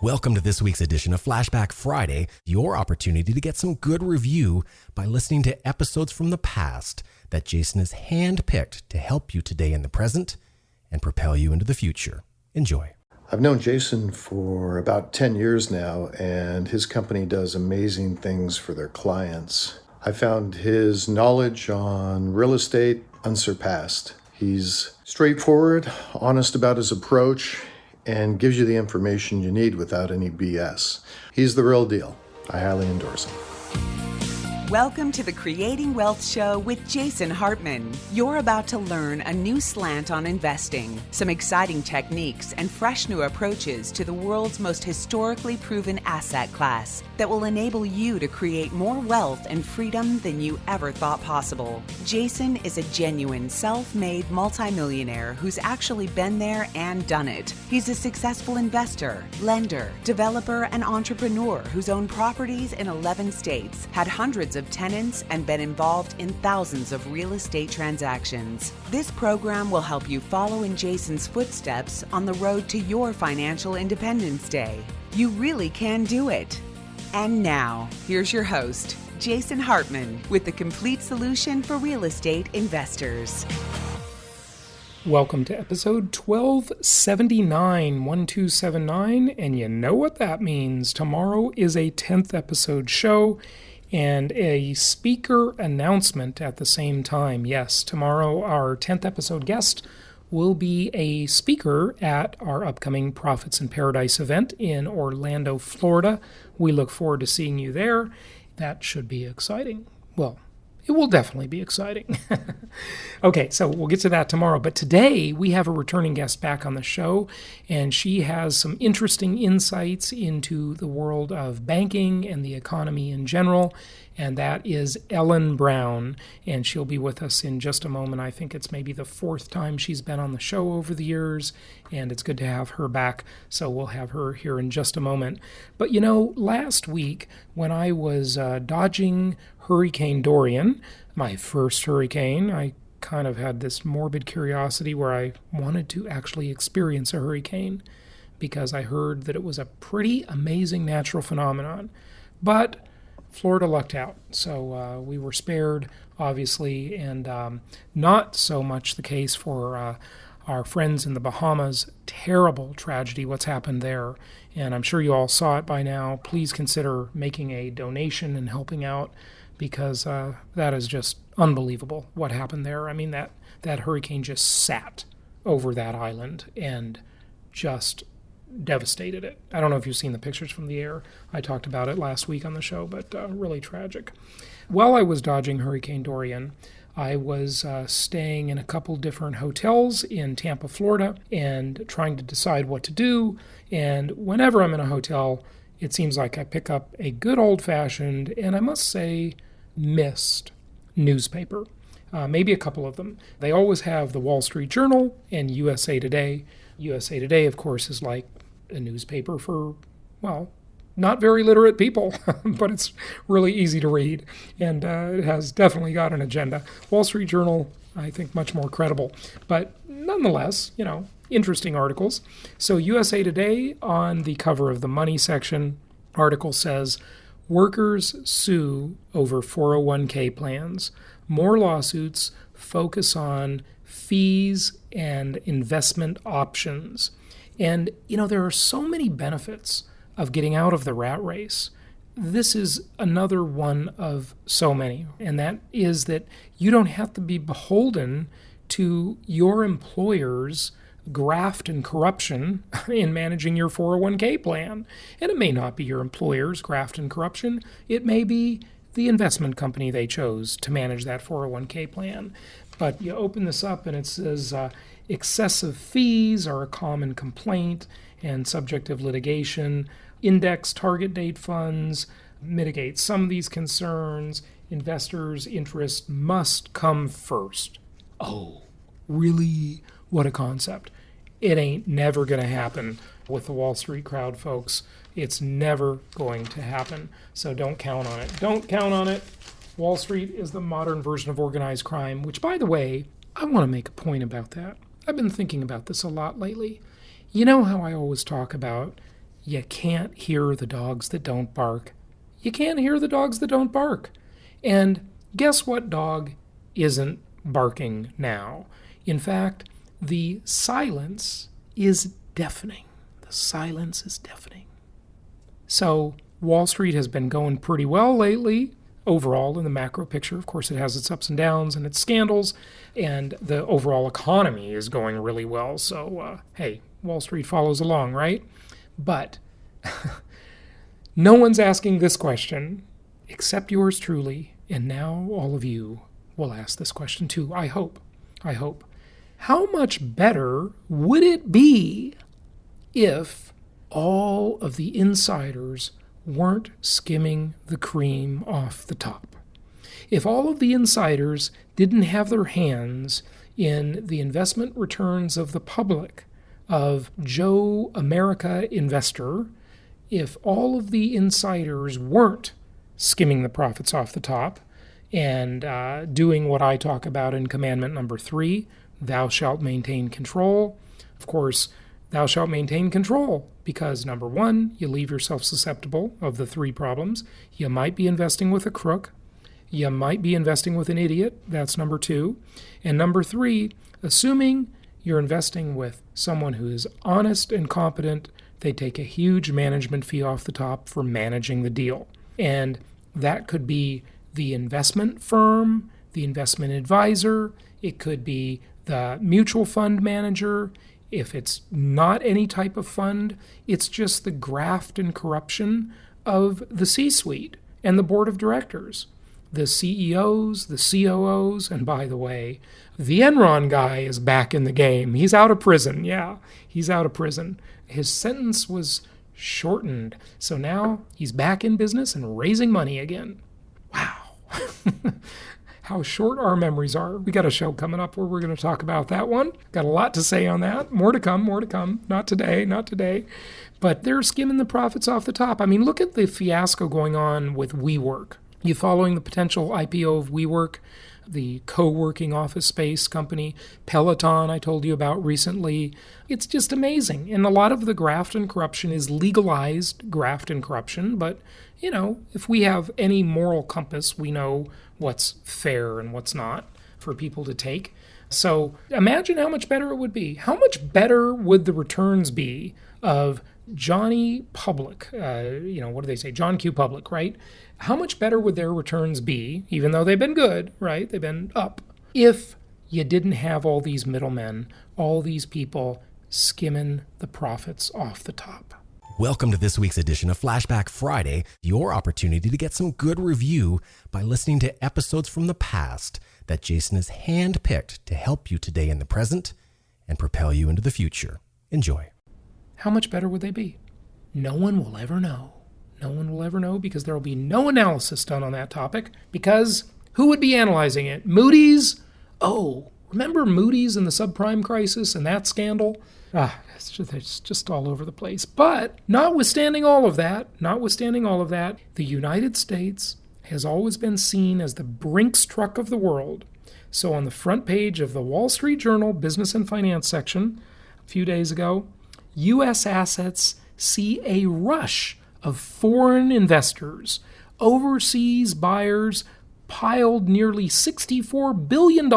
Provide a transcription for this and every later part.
Welcome to this week's edition of Flashback Friday, your opportunity to get some good review by listening to episodes from the past that Jason has handpicked to help you today in the present and propel you into the future. Enjoy. I've known Jason for about 10 years now, and his company does amazing things for their clients. I found his knowledge on real estate unsurpassed. He's straightforward, honest about his approach, and gives you the information you need without any BS. He's the real deal. I highly endorse him. Welcome to the Creating Wealth Show with Jason Hartman. You're about to learn a new slant on investing, some exciting techniques, and fresh new approaches to the world's most historically proven asset class that will enable you to create more wealth and freedom than you ever thought possible. Jason is a genuine self-made multimillionaire who's actually been there and done it. He's a successful investor, lender, developer, and entrepreneur who's owned properties in 11 states, had hundreds of tenants, and been involved in thousands of real estate transactions. This program will help you follow in Jason's footsteps on the road to your financial independence day. You really can do it. And now, here's your host, Jason Hartman, with the complete solution for real estate investors. Welcome to episode 1279, 1279, and you know what that means. Tomorrow is a 10th episode show and a speaker announcement at the same time. Yes, tomorrow our 10th episode guest will be a speaker at our upcoming Profits in Paradise event in Orlando, Florida. We look forward to seeing you there. That should be exciting. Well, it will definitely be exciting. Okay, so we'll get to that tomorrow. But today we have a returning guest back on the show, and she has some interesting insights into the world of banking and the economy in general, and that is Ellen Brown, and she'll be with us in just a moment. I think it's maybe the fourth time she's been on the show over the years, and it's good to have her back, so we'll have her here in just a moment. But you know, last week when I was dodging Hurricane Dorian, my first hurricane, I kind of had this morbid curiosity where I wanted to actually experience a hurricane because I heard that it was a pretty amazing natural phenomenon. But Florida lucked out, so we were spared, obviously, and not so much the case for our friends in the Bahamas. Terrible tragedy, what's happened there, and I'm sure you all saw it by now. Please consider making a donation and helping out, because that is just unbelievable what happened there. I mean, that hurricane just sat over that island and just devastated it. I don't know if you've seen the pictures from the air. I talked about it last week on the show, but really tragic. While I was dodging Hurricane Dorian, I was staying in a couple different hotels in Tampa, Florida, and trying to decide what to do. And whenever I'm in a hotel, it seems like I pick up a good old-fashioned, and I must say, missed newspaper. Maybe a couple of them. They always have the Wall Street Journal and USA Today. USA Today, of course, is like a newspaper for, well, not very literate people, but it's really easy to read, and it has definitely got an agenda. Wall Street Journal, I think, much more credible. But nonetheless, you know, interesting articles. So USA Today, on the cover of the money section, article says, workers sue over 401k plans. More lawsuits focus on fees and investment options. And, you know, there are so many benefits of getting out of the rat race. This is another one of so many, and that is that you don't have to be beholden to your employer's graft and corruption in managing your 401k plan. And it may not be your employer's graft and corruption. It may be the investment company they chose to manage that 401k plan. But you open this up and it says excessive fees are a common complaint and subject of litigation. Index target date funds mitigate some of these concerns. Investors' interest must come first. Oh, really? What a concept. It ain't never going to happen with the Wall Street crowd, folks. It's never going to happen. So don't count on it. Don't count on it. Wall Street is the modern version of organized crime, which, by the way, I want to make a point about that. I've been thinking about this a lot lately. You know how I always talk about You can't hear the dogs that don't bark. You can't hear the dogs that don't bark. And guess what dog isn't barking now? In fact, the silence is deafening. The silence is deafening. So Wall Street has been going pretty well lately. Overall, in the macro picture, of course, it has its ups and downs and its scandals, and the overall economy is going really well. So, hey, Wall Street follows along, right? But no one's asking this question except yours truly, and now all of you will ask this question too. I hope. How much better would it be if all of the insiders weren't skimming the cream off the top? If all of the insiders didn't have their hands in the investment returns of the public, of Joe America investor, if all of the insiders weren't skimming the profits off the top and doing what I talk about in commandment number 3, thou shalt maintain control. Of course, thou shalt maintain control because, number 1, you leave yourself susceptible of the 3 problems. You might be investing with a crook. You might be investing with an idiot. That's number 2. And number 3, assuming you're investing with someone who is honest and competent, they take a huge management fee off the top for managing the deal. And that could be the investment firm, the investment advisor. It could be the mutual fund manager. If it's not any type of fund, it's just the graft and corruption of the C-suite and the board of directors, the CEOs, the COOs, and by the way, the Enron guy is back in the game. He's out of prison. Yeah, he's out of prison. His sentence was shortened, so now he's back in business and raising money again. Wow. How short our memories are. We got a show coming up where we're going to talk about that one. Got a lot to say on that. More to come. Not today. But they're skimming the profits off the top. I mean, look at the fiasco going on with WeWork. You following the potential IPO of WeWork, the co-working office space company? Peloton, I told you about recently. It's just amazing. And a lot of the graft and corruption is legalized graft and corruption. But, you know, if we have any moral compass, we know what's fair and what's not for people to take. So imagine how much better it would be. How much better would the returns be of Johnny Public? What do they say? John Q. Public, right? How much better would their returns be, even though they've been good, right? They've been up, if you didn't have all these middlemen, all these people skimming the profits off the top. Welcome to this week's edition of Flashback Friday, your opportunity to get some good review by listening to episodes from the past that Jason has handpicked to help you today in the present and propel you into the future. Enjoy. How much better would they be? No one will ever know. No one will ever know because there will be no analysis done on that topic, because who would be analyzing it? Moody's? Oh, remember Moody's and the subprime crisis and that scandal? It's just all over the place. But notwithstanding all of that, the United States has always been seen as the Brinks truck of the world. So on the front page of the Wall Street Journal Business and Finance section a few days ago, U.S. assets see a rush of foreign investors. Overseas buyers piled nearly $64 billion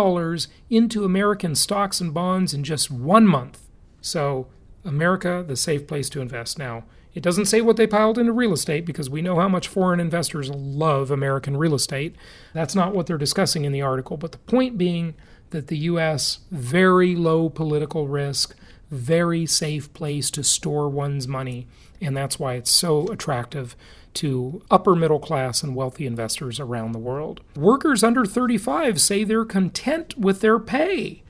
into American stocks and bonds in just 1 month. So, America, the safe place to invest. Now, it doesn't say what they piled into real estate because we know how much foreign investors love American real estate. That's not what they're discussing in the article. But the point being that the U.S., very low political risk, very safe place to store one's money. And that's why it's so attractive to upper middle class and wealthy investors around the world. Workers under 35 say they're content with their pay.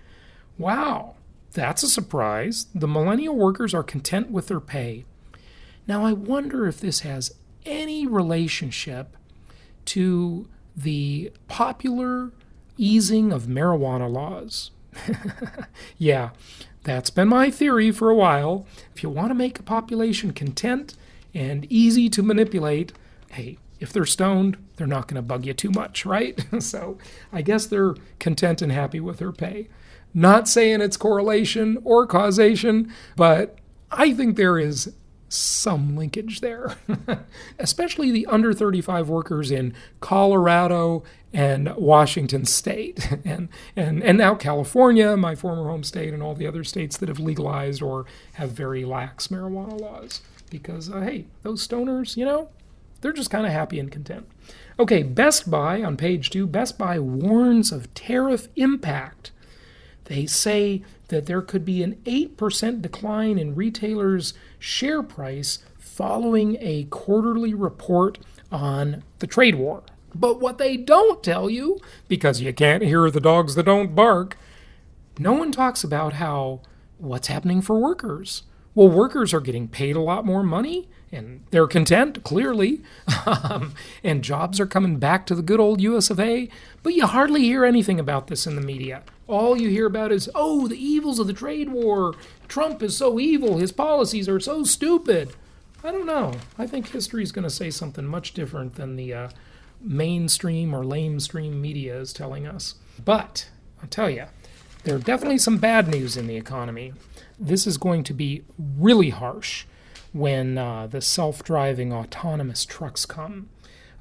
Wow. That's a surprise. The millennial workers are content with their pay. Now, I wonder if this has any relationship to the popular easing of marijuana laws. Yeah, that's been my theory for a while. If you want to make a population content and easy to manipulate, hey, if they're stoned, they're not going to bug you too much, right? So I guess they're content and happy with their pay. Not saying it's correlation or causation, but I think there is some linkage there, especially the under 35 workers in Colorado and Washington State, and now California, my former home state, and all the other states that have legalized or have very lax marijuana laws. Because, hey, those stoners, they're just kind of happy and content. Okay, Best Buy, on page 2, Best Buy warns of tariff impact. They say that there could be an 8% decline in retailers' share price following a quarterly report on the trade war. But what they don't tell you, because you can't hear the dogs that don't bark, no one talks about what's happening for workers. Well, workers are getting paid a lot more money, and they're content, clearly, and jobs are coming back to the good old US of A, but you hardly hear anything about this in the media. All you hear about is, the evils of the trade war. Trump is so evil. His policies are so stupid. I don't know. I think history is going to say something much different than the mainstream or lamestream media is telling us. But, I'll tell you, there are definitely some bad news in the economy. This is going to be really harsh when the self-driving autonomous trucks come.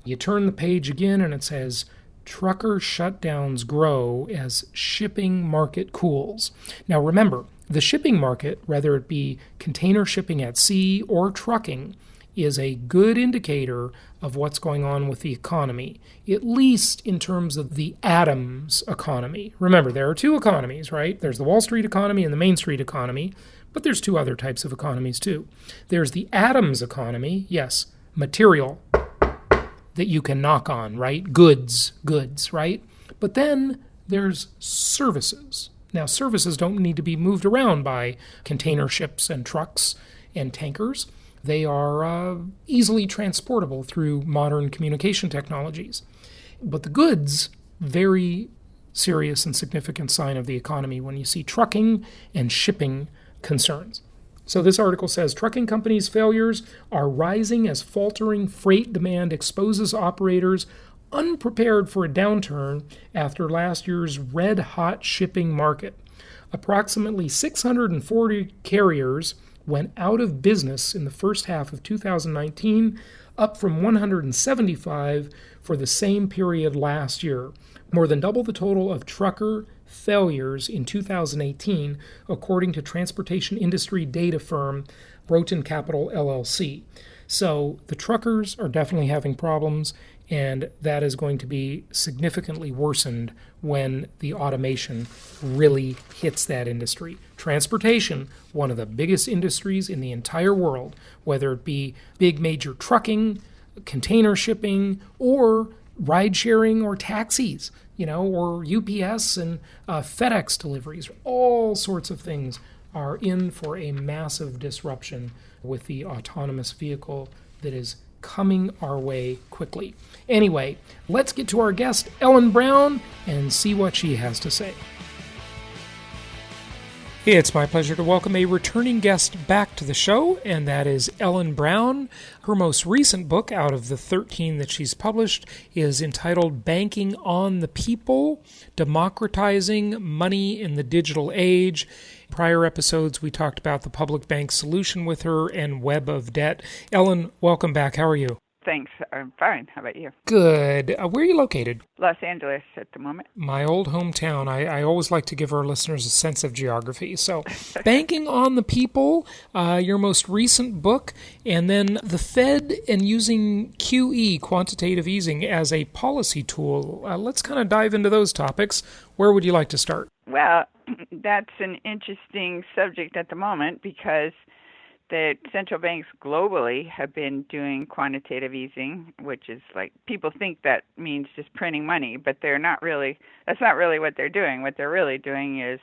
You turn the page again and it says, trucker shutdowns grow as shipping market cools. Now remember, the shipping market, whether it be container shipping at sea or trucking, is a good indicator of what's going on with the economy, at least in terms of the Adams economy. Remember, there are two economies, right? There's the Wall Street economy and the Main Street economy, but there's two other types of economies too. There's the Adams economy, yes, material that you can knock on, right? Goods, right? But then there's services. Now, services don't need to be moved around by container ships and trucks and tankers. They are easily transportable through modern communication technologies. But the goods, very serious and significant sign of the economy when you see trucking and shipping concerns. So this article says, trucking companies' failures are rising as faltering freight demand exposes operators unprepared for a downturn after last year's red-hot shipping market. Approximately 640 carriers went out of business in the first half of 2019, up from 175 for the same period last year, more than double the total of trucker failures in 2018, according to transportation industry data firm Broughton Capital LLC. So the truckers are definitely having problems, and that is going to be significantly worsened when the automation really hits that industry. Transportation, one of the biggest industries in the entire world, whether it be big major trucking, container shipping, or ride sharing or taxis, or UPS and FedEx deliveries, all sorts of things are in for a massive disruption with the autonomous vehicle that is coming our way quickly. Anyway, let's get to our guest, Ellen Brown, and see what she has to say. It's my pleasure to welcome a returning guest back to the show, and that is Ellen Brown. Her most recent book, out of the 13 that she's published, is entitled Banking on the People, Democratizing Money in the Digital Age. Prior episodes, we talked about the public bank solution with her and web of debt. Ellen, welcome back. How are you? Thanks. I'm fine. How about you? Good. Where are you located? Los Angeles at the moment. My old hometown. I always like to give our listeners a sense of geography. So, Banking on the People, your most recent book, and then the Fed and using QE, Quantitative Easing, as a policy tool. Let's kind of dive into those topics. Where would you like to start? Well, that's an interesting subject at the moment because the central banks globally have been doing quantitative easing, which is like people think that means just printing money, but that's not really what they're doing. What they're really doing is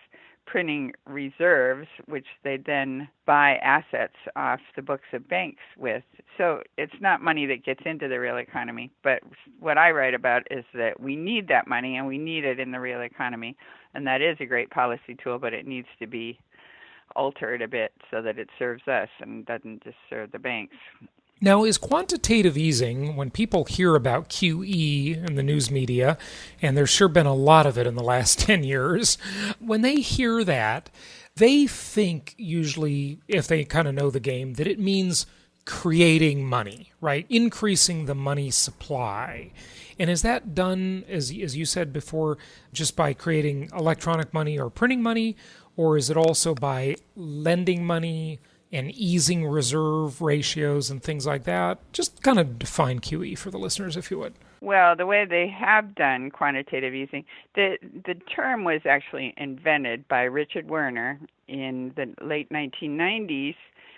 printing reserves, which they then buy assets off the books of banks with. So it's not money that gets into the real economy. But what I write about is that we need that money and we need it in the real economy. And that is a great policy tool, but it needs to be altered a bit so that it serves us and doesn't just serve the banks. Now, is quantitative easing, when people hear about QE in the news media, and there's sure been a lot of it in the last 10 years, when they hear that, they think usually, if they kind of know the game, that it means creating money, right? Increasing the money supply. And is that done, as you said before, just by creating electronic money or printing money, or is it also by lending money and easing reserve ratios and things like that? Just kind of define QE for the listeners, if you would. Well, the way they have done quantitative easing, the term was actually invented by Richard Werner in the late 1990s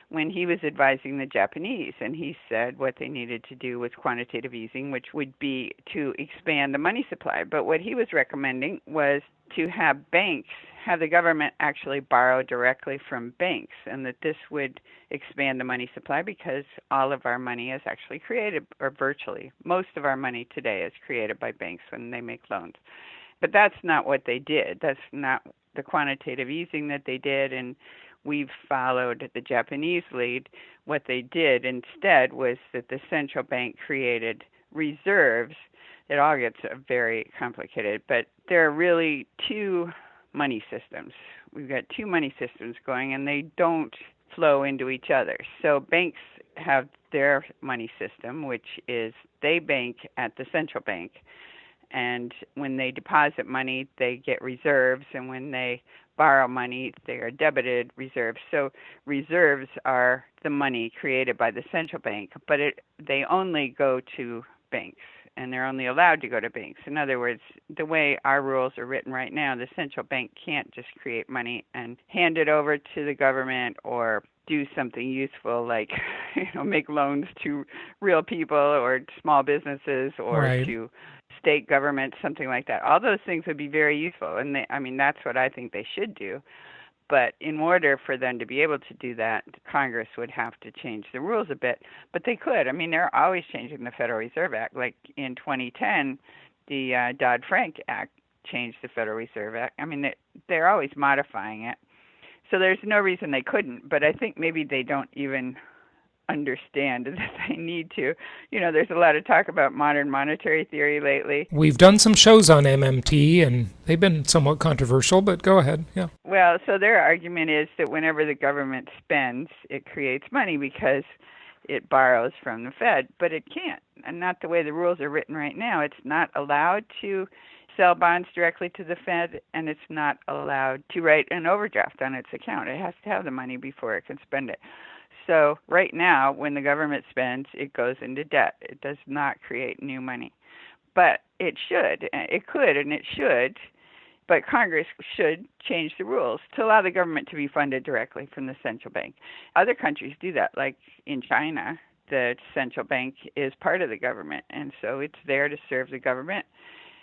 when he was advising the Japanese, and he said what they needed to do was quantitative easing, which would be to expand the money supply. But what he was recommending was to have the government actually borrow directly from banks, and that this would expand the money supply because all of our money is actually created, or virtually most of our money today is created by banks when they make loans. But that's not what they did. That's not the quantitative easing that they did, and we've followed the Japanese lead. What they did instead was that the central bank created reserves. It all gets very complicated, but there are really two money systems. We've got two money systems going, and they don't flow into each other. So banks have their money system, which is they bank at the central bank. And when they deposit money, they get reserves, and when they borrow money, they are debited reserves. So reserves are the money created by the central bank, but they only go to banks, and they're only allowed to go to banks. In other words, the way our rules are written right now, the central bank can't just create money and hand it over to the government or do something useful like, make loans to real people or small businesses or Right. to state governments, something like that. All those things would be very useful, and that's what I think they should do. But in order for them to be able to do that, Congress would have to change the rules a bit. But they could. They're always changing the Federal Reserve Act. Like in 2010, the Dodd-Frank Act changed the Federal Reserve Act. They're always modifying it. So there's no reason they couldn't. But I think maybe they don't even understand that they need to. There's a lot of talk about modern monetary theory lately. We've done some shows on MMT, and they've been somewhat controversial, but go ahead. Yeah. Well, so their argument is that whenever the government spends, it creates money because it borrows from the Fed, but it can't. And not the way the rules are written right now. It's not allowed to sell bonds directly to the Fed, and it's not allowed to write an overdraft on its account. It has to have the money before it can spend it. So right now, when the government spends, it goes into debt. It does not create new money. But it should. It could, and it should. But Congress should change the rules to allow the government to be funded directly from the central bank. Other countries do that, like in China. The central bank is part of the government, and so it's there to serve the government.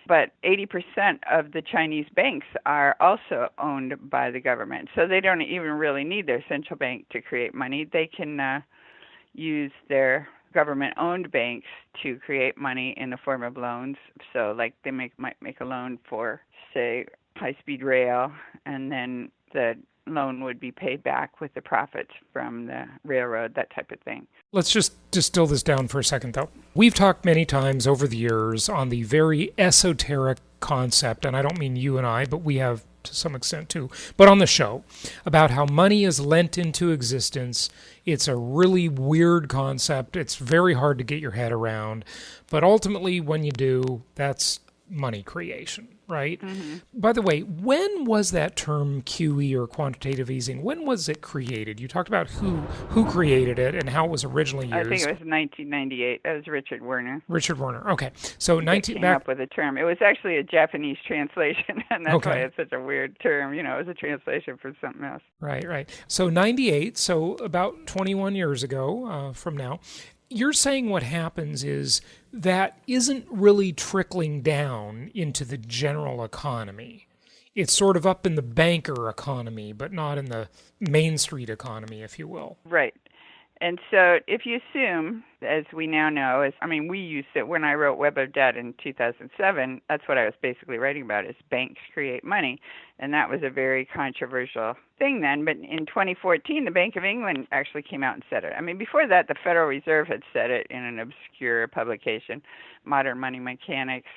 But 80% of the Chinese banks are also owned by the government. So they don't even really need their central bank to create money. They can use their government-owned banks to create money in the form of loans. So like they might make a loan for, say, high-speed rail, and then the loan would be paid back with the profits from the railroad, that type of thing. Let's just distill this down for a second, though. We've talked many times over the years on the very esoteric concept, and I don't mean you and I, but we have to some extent too, but on the show, about how money is lent into existence. It's a really weird concept. It's very hard to get your head around. But ultimately, when you do, that's money creation, right? Mm-hmm. By the way, when was that term QE or quantitative easing? When was it created? You talked about who created it and how it was originally used. I think it was 1998. That was Richard Werner. Richard Werner. Okay, so came up with a term. It was actually a Japanese translation, and that's why it's such a weird term. It was a translation for something else. Right. So 98. So about 21 years ago from now. You're saying what happens is that isn't really trickling down into the general economy. It's sort of up in the banker economy, but not in the Main Street economy, if you will. Right. And so if you assume, as we now know, we used it when I wrote Web of Debt in 2007, that's what I was basically writing about, is banks create money. And that was a very controversial thing then. But in 2014, the Bank of England actually came out and said it. Before that, the Federal Reserve had said it in an obscure publication, Modern Money Mechanics.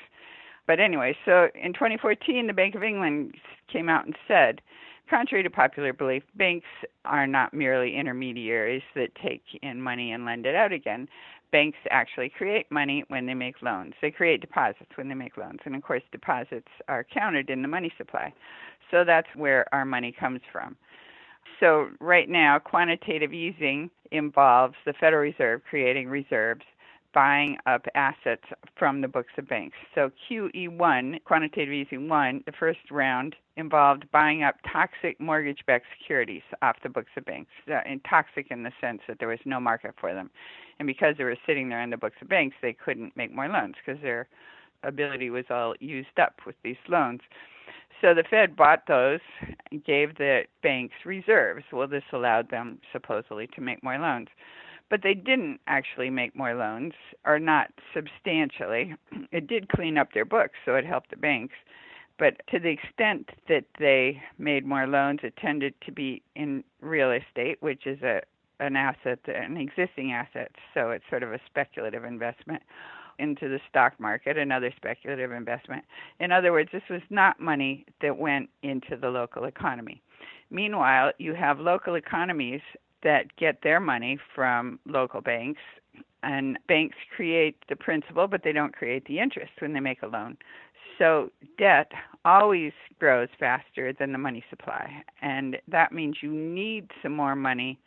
But anyway, so in 2014, the Bank of England came out and said contrary to popular belief, banks are not merely intermediaries that take in money and lend it out again. Banks actually create money when they make loans. They create deposits when they make loans. And of course, deposits are counted in the money supply. So that's where our money comes from. So right now, quantitative easing involves the Federal Reserve creating reserves, buying up assets from the books of banks. So QE1, quantitative easing 1, the first round involved buying up toxic mortgage-backed securities off the books of banks, and toxic in the sense that there was no market for them. And because they were sitting there in the books of banks, they couldn't make more loans because their ability was all used up with these loans. So the Fed bought those and gave the banks reserves. Well, this allowed them supposedly to make more loans. But they didn't actually make more loans, or not substantially. It did clean up their books, so it helped the banks. But to the extent that they made more loans, it tended to be in real estate, which is an asset, an existing asset. So it's sort of a speculative investment into the stock market, another speculative investment. In other words, this was not money that went into the local economy. Meanwhile, you have local economies that get their money from local banks, and banks create the principal, but they don't create the interest when they make a loan. So debt always grows faster than the money supply, and that means you need some more money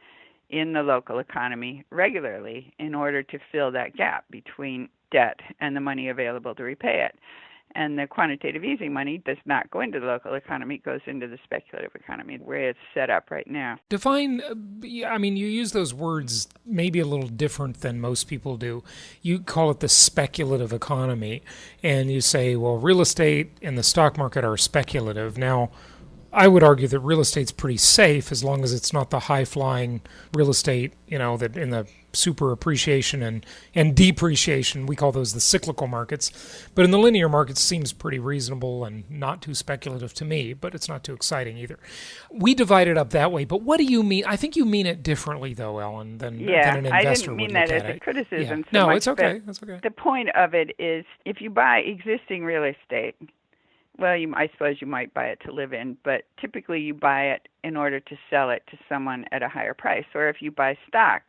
in the local economy regularly in order to fill that gap between debt and the money available to repay it. And the quantitative easing money does not go into the local economy, it goes into the speculative economy, where it's set up right now. Define, I mean, you use those words maybe a little different than most people do. You call it the speculative economy, and you say, well, real estate and the stock market are speculative. Now, I would argue that real estate's pretty safe as long as it's not the high-flying real estate, that in the super appreciation and depreciation, we call those the cyclical markets. But in the linear markets, seems pretty reasonable and not too speculative to me, but it's not too exciting either. We divide it up that way, but what do you mean? I think you mean it differently, though, Ellen, than an investor would look at it. Yeah, I didn't mean that as a criticism. Yeah. No, it's okay. That's okay. The point of it is, if you buy existing real estate, well, I suppose you might buy it to live in, but typically you buy it in order to sell it to someone at a higher price. Or if you buy stock,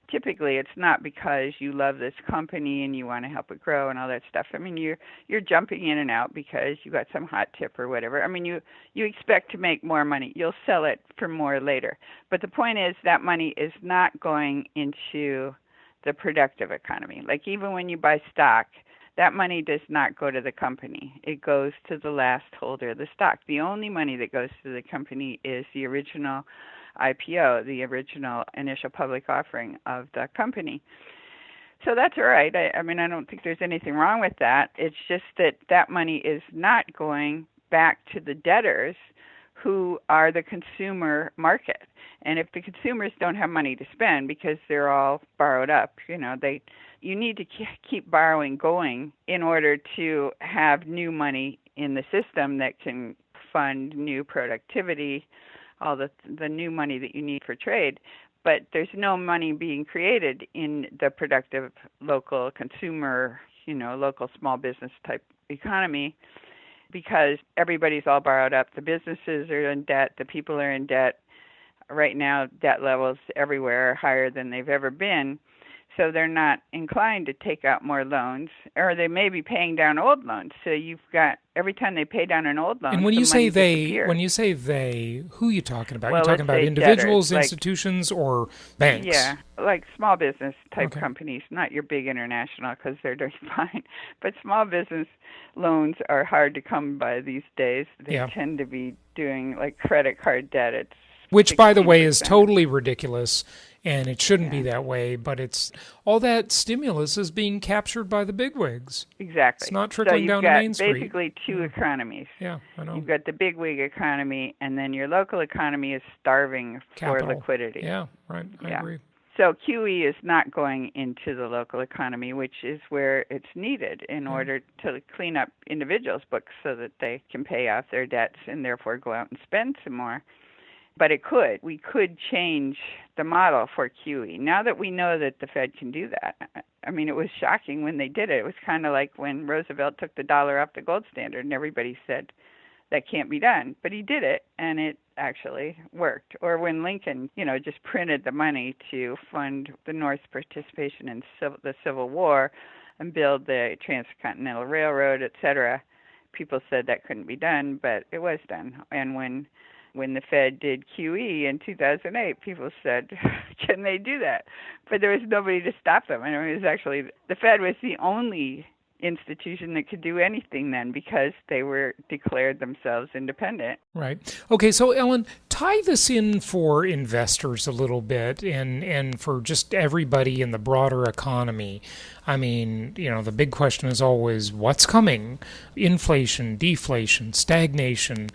typically it's not because you love this company and you want to help it grow and all that stuff. I mean, you're jumping in and out because you got some hot tip or whatever. I mean, you expect to make more money. You'll sell it for more later. But the point is that money is not going into the productive economy. Like even when you buy stock, that money does not go to the company. It goes to the last holder of the stock. The only money that goes to the company is the original IPO, the original initial public offering of the company. So that's all right. I mean, I don't think there's anything wrong with that. It's just that money is not going back to the debtors who are the consumer market. And if the consumers don't have money to spend because they're all borrowed up, you need to keep borrowing going in order to have new money in the system that can fund new productivity, all the new money that you need for trade. But there's no money being created in the productive local consumer, local small business type economy because everybody's all borrowed up. The businesses are in debt. The people are in debt. Right now, debt levels everywhere are higher than they've ever been. So they're not inclined to take out more loans, or they may be paying down old loans. So you've got, every time they pay down an old loan, and when you say they, who are you talking about? Well, you're talking about individuals, debtors, institutions, or banks? Yeah, like small business type companies, not your big international because they're doing fine. But small business loans are hard to come by these days. They tend to be doing like credit card debt. It's which, by the way, is totally ridiculous, and it shouldn't be that way, but it's all that stimulus is being captured by the bigwigs. Exactly. It's not trickling down to Main Street. So you've got basically two economies. Yeah, I know. You've got the bigwig economy, and then your local economy is starving for liquidity. Yeah, right. I agree. So QE is not going into the local economy, which is where it's needed in order to clean up individuals' books so that they can pay off their debts and therefore go out and spend some more. But we could change the model for QE. Now that we know that the Fed can do that, I mean, it was shocking when they did it. It was kind of like when Roosevelt took the dollar off the gold standard and everybody said, that can't be done. But he did it, and it actually worked. Or when Lincoln, just printed the money to fund the North's participation in the Civil War and build the Transcontinental Railroad, etc., people said that couldn't be done, but it was done. And when the Fed did QE in 2008, people said, can they do that? But there was nobody to stop them. And it was actually, the Fed was the only institution that could do anything then because they were declared themselves independent. Right. Okay, so Ellen, tie this in for investors a little bit and for just everybody in the broader economy. I mean, the big question is always what's coming? Inflation, deflation, stagnation.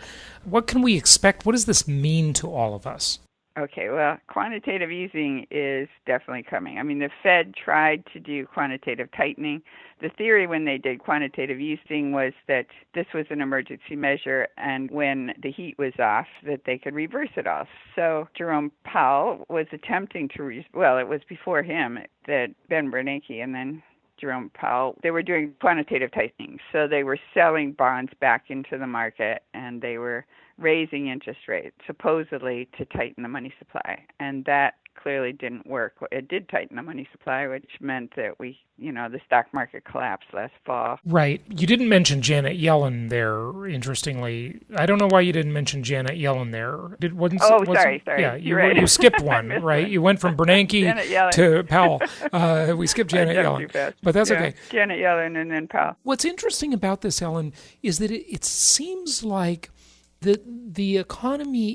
What can we expect? What does this mean to all of us? Okay, well, quantitative easing is definitely coming. I mean, the Fed tried to do quantitative tightening. The theory when they did quantitative easing was that this was an emergency measure, and when the heat was off, that they could reverse it all. So Jerome Powell was attempting to, it was before him that Ben Bernanke and then Jerome Powell, they were doing quantitative tightening. So they were selling bonds back into the market, and they were raising interest rates, supposedly to tighten the money supply. And that clearly didn't work. It did tighten the money supply, which meant that the stock market collapsed last fall. Right. You didn't mention Janet Yellen there, interestingly. I don't know why you didn't mention Janet Yellen there. Sorry. Yeah, right. You skipped one, right? You went from Bernanke to Powell. We skipped Janet Yellen. But that's okay. Janet Yellen and then Powell. What's interesting about this, Ellen, is that it seems like the economy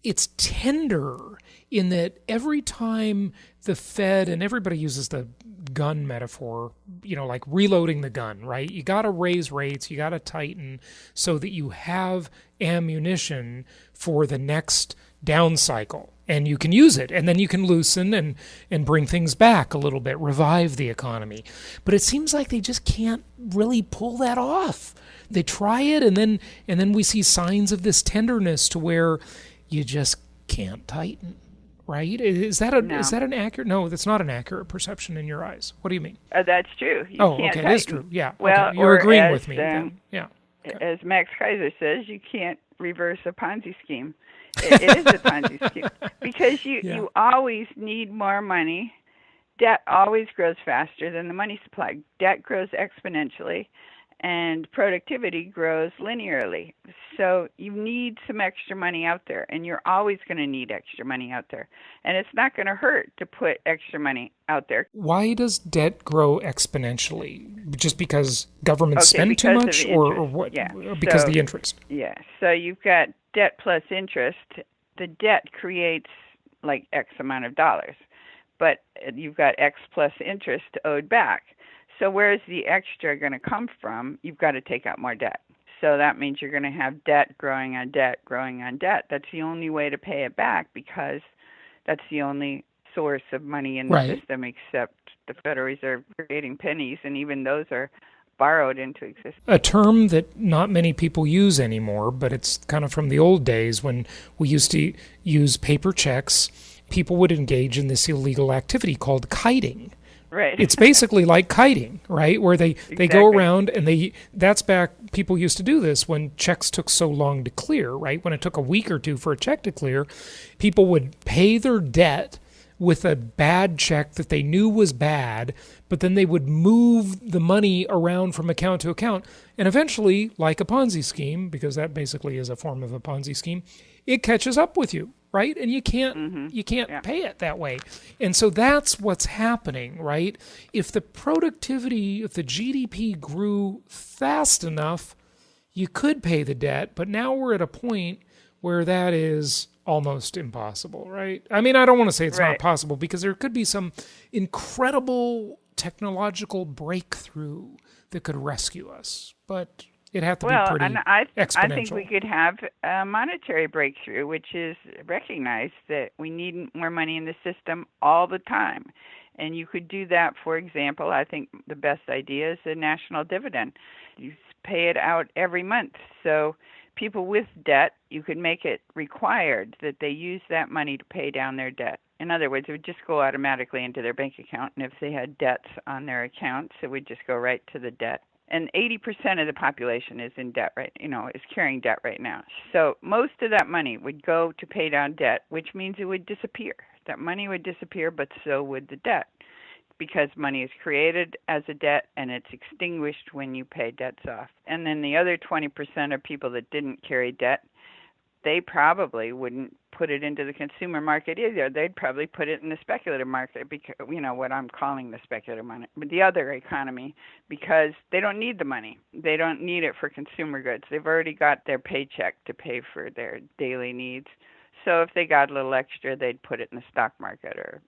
it's tender in that every time the Fed, and everybody uses the gun metaphor, like reloading the gun, right? You got to raise rates, you got to tighten so that you have ammunition for the next down cycle. And you can use it, and then you can loosen and bring things back a little bit, revive the economy. But it seems like they just can't really pull that off. They try it, and then we see signs of this tenderness to where you just can't tighten, right? Is that an accurate? No, that's not an accurate perception in your eyes. What do you mean? That's true. You can't okay, tighten. it is true. Yeah, well, okay. You're agreeing with me. Yeah. Okay. As Max Kaiser says, you can't reverse a Ponzi scheme. It is a Ponzi scheme because you always need more money. Debt always grows faster than the money supply. Debt grows exponentially, and productivity grows linearly. So you need some extra money out there, and you're always going to need extra money out there. And it's not going to hurt to put extra money out there. Why does debt grow exponentially? Just because governments spend too much, or what? Yeah. Because the interest. Yeah. So you've got debt plus interest. The debt creates like X amount of dollars, but you've got X plus interest owed back. So where's the extra going to come from? You've got to take out more debt. So that means you're going to have debt growing on debt, growing on debt. That's the only way to pay it back because that's the only source of money in the system except the Federal Reserve creating pennies, and even those are borrowed into existence. A term that not many people use anymore, but it's kind of from the old days when we used to use paper checks. People would engage in this illegal activity called kiting. Right. It's basically like kiting, right? Where they go around and that's back, people used to do this when checks took so long to clear, right? When it took a week or two for a check to clear, people would pay their debt with a bad check that they knew was bad, but then they would move the money around from account to account. And eventually, like a Ponzi scheme, because that basically is a form of a Ponzi scheme, it catches up with you, right? And you can't pay it that way. And so that's what's happening, right? If the GDP grew fast enough, you could pay the debt, but now we're at a point where that is almost impossible, right? I mean, I don't want to say it's not possible because there could be some incredible technological breakthrough that could rescue us, but it'd have to be pretty exponential. I think we could have a monetary breakthrough, which is recognize that we need more money in the system all the time. And you could do that, for example, I think the best idea is a national dividend. You pay it out every month. So people with debt, you could make it required that they use that money to pay down their debt. In other words, it would just go automatically into their bank account. And if they had debts on their accounts, it would just go right to the debt. And 80% of the population is in debt is carrying debt right now. So most of that money would go to pay down debt, which means it would disappear. That money would disappear, but so would the debt, because money is created as a debt and it's extinguished when you pay debts off. And then the other 20% of people that didn't carry debt, they probably wouldn't put it into the consumer market either. They'd probably put it in the speculative market, because what I'm calling the speculative money, but the other economy, because they don't need the money. They don't need it for consumer goods. They've already got their paycheck to pay for their daily needs. So if they got a little extra, they'd put it in the stock market, or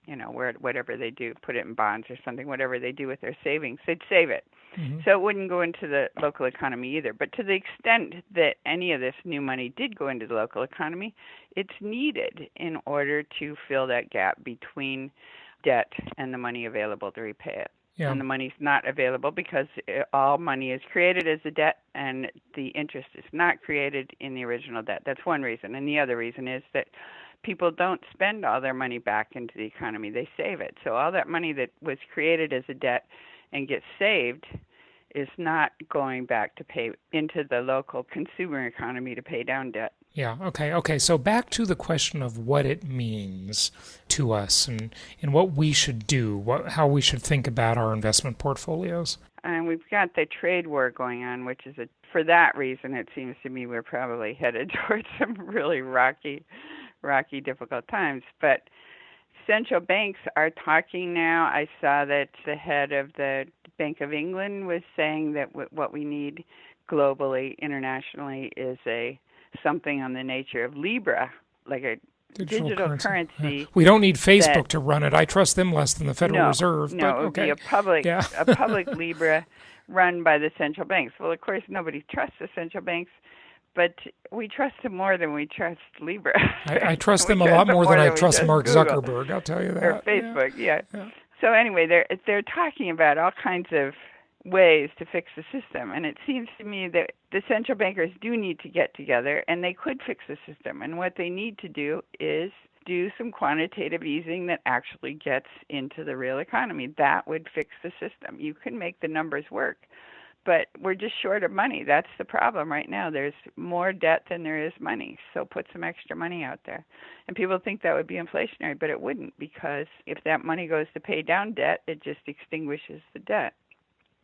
whatever they do, put it in bonds or something, whatever they do with their savings, they'd save it. Mm-hmm. So it wouldn't go into the local economy either. But to the extent that any of this new money did go into the local economy, it's needed in order to fill that gap between debt and the money available to repay it. Yeah. And the money's not available because all money is created as a debt, and the interest is not created in the original debt. That's one reason. And the other reason is that people don't spend all their money back into the economy. They save it. So all that money that was created as a debt and gets saved is not going back to pay into the local consumer economy to pay down debt. Yeah, okay. So back to the question of what it means to us and what we should do, how we should think about our investment portfolios. And we've got the trade war going on, which is, for that reason, it seems to me we're probably headed towards some really rocky, difficult times. But central banks are talking now. I saw that the head of the Bank of England was saying that what we need globally, internationally, is something on the nature of Libra, like a digital currency. Yeah. We don't need Facebook to run it. I trust them less than the Federal Reserve. No, it would be a public Libra run by the central banks. Well, of course, nobody trusts the central banks, but we trust them more than we trust Libra. I trust them a lot more than I trust Mark Zuckerberg, I'll tell you that. Or Facebook, yeah. So anyway, they're talking about all kinds of ways to fix the system. And it seems to me that the central bankers do need to get together, and they could fix the system. And what they need to do is do some quantitative easing that actually gets into the real economy. That would fix the system. You can make the numbers work, but we're just short of money. That's the problem right now. There's more debt than there is money. So put some extra money out there. And people think that would be inflationary, but it wouldn't, because if that money goes to pay down debt, it just extinguishes the debt.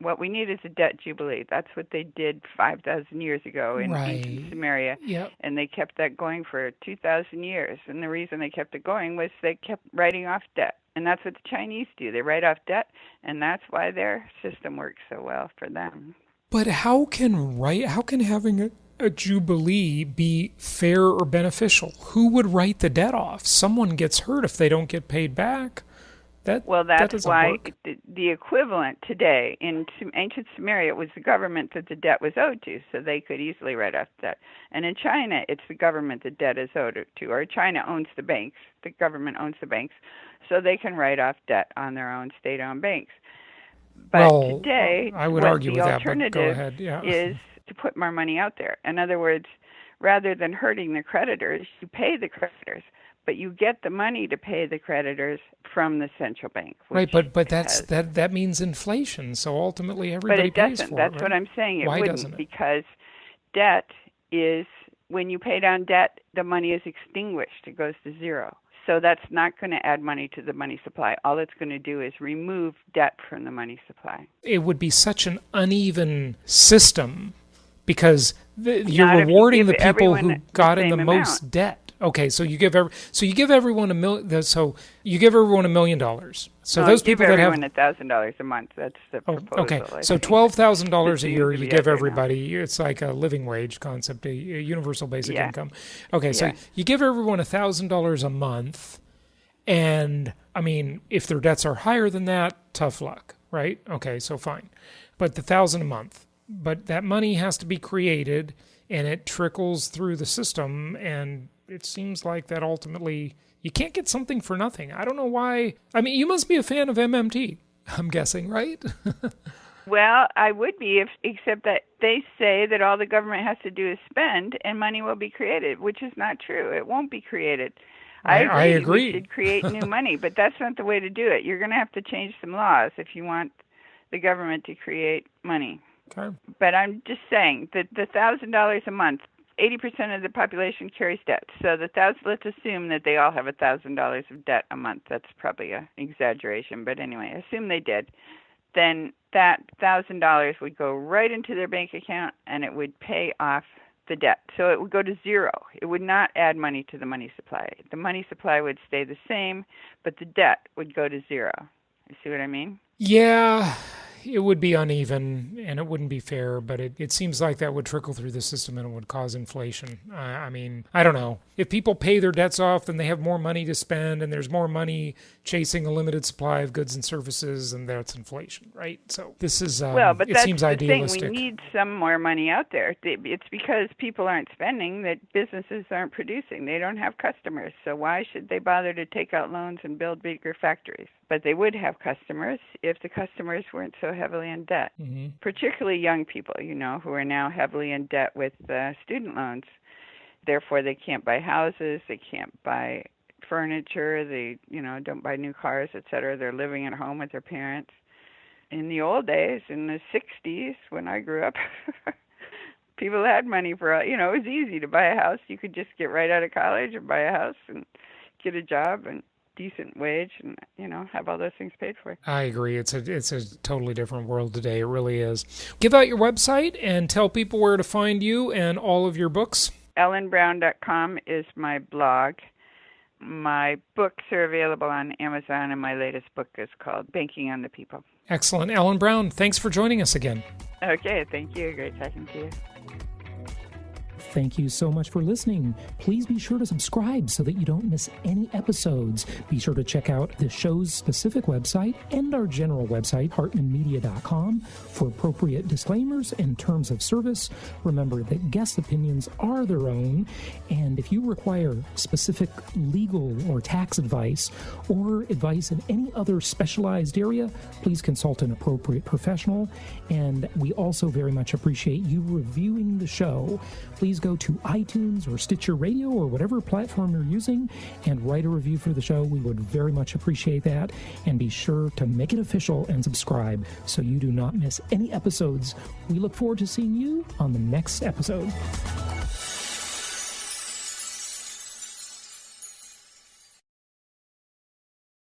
What we need is a debt jubilee. That's what they did 5,000 years ago in ancient Sumeria. Yep. And they kept that going for 2,000 years. And the reason they kept it going was they kept writing off debt. And that's what the Chinese do. They write off debt, and that's why their system works so well for them. But how can having a jubilee be fair or beneficial? Who would write the debt off? Someone gets hurt if they don't get paid back. That's why the equivalent today in ancient Sumeria, it was the government that the debt was owed to, so they could easily write off debt. And in China, it's the government the debt is owed to, or China owns the banks. The government owns the banks, so they can write off debt on their own state-owned banks. But today, I would argue with that, but go ahead. Yeah. Is to put more money out there. In other words, rather than hurting the creditors, you pay the creditors. But you get the money to pay the creditors from the central bank. Right, but that means inflation. So ultimately, everybody pays for it. But it doesn't. That's what I'm saying. Why doesn't it? Because debt is, when you pay down debt, the money is extinguished. It goes to zero. So that's not going to add money to the money supply. All it's going to do is remove debt from the money supply. It would be such an uneven system, because you're rewarding the people who got in the most debt. Okay, so you give everyone $1 million. So you give everyone $1 million. So those people that have $1,000 a month. That's the proposal. Okay, so $12,000 a year you give everybody. It's like a living wage concept, a universal basic income. Okay, so you give everyone $1,000 a month, and I mean, if their debts are higher than that, tough luck, right? Okay, so fine, but the $1,000 a month. But that money has to be created, and it trickles through the system, and it seems like that ultimately you can't get something for nothing. I don't know why. I mean, you must be a fan of MMT, I'm guessing, right? Well, I would be, except that they say that all the government has to do is spend and money will be created, which is not true. It won't be created. I agree. We should create new money, but that's not the way to do it. You're going to have to change some laws if you want the government to create money. Okay. But I'm just saying that the $1,000 a month, 80% of the population carries debt. So let's assume that they all have $1,000 of debt a month. That's probably an exaggeration, but anyway, assume they did. Then that $1,000 would go right into their bank account, and it would pay off the debt. So it would go to zero. It would not add money to the money supply. The money supply would stay the same, but the debt would go to zero. You see what I mean? Yeah, it would be uneven and it wouldn't be fair, but it seems like that would trickle through the system and it would cause inflation. I mean, I don't know. If people pay their debts off, then they have more money to spend and there's more money chasing a limited supply of goods and services, and that's inflation, right? So this is, but it that's seems the idealistic. thing. We need some more money out there. It's because people aren't spending that businesses aren't producing. They don't have customers. So why should they bother to take out loans and build bigger factories? But they would have customers if the customers weren't so heavily in debt, particularly young people, who are now heavily in debt with student loans. Therefore, they can't buy houses, they can't buy furniture, they, don't buy new cars, etc. They're living at home with their parents. In the old days, in the 60s, when I grew up, people had money for, it was easy to buy a house. You could just get right out of college and buy a house and get a job and decent wage and, have all those things paid for. I agree. It's a totally different world today. It really is. Give out your website and tell people where to find you and all of your books. EllenBrown.com is my blog. My books are available on Amazon, and my latest book is called Banking on the People. Excellent. Ellen Brown, thanks for joining us again. Okay, thank you. Great talking to you. Thank you so much for listening. Please be sure to subscribe so that you don't miss any episodes. Be sure to check out the show's specific website and our general website, hartmanmedia.com, for appropriate disclaimers and terms of service. Remember that guest opinions are their own, and if you require specific legal or tax advice or advice in any other specialized area, please consult an appropriate professional. And we also very much appreciate you reviewing the show. Please go to iTunes or Stitcher Radio or whatever platform you're using and write a review for the show. We would very much appreciate that. And be sure to make it official and subscribe so you do not miss any episodes. We look forward to seeing you on the next episode.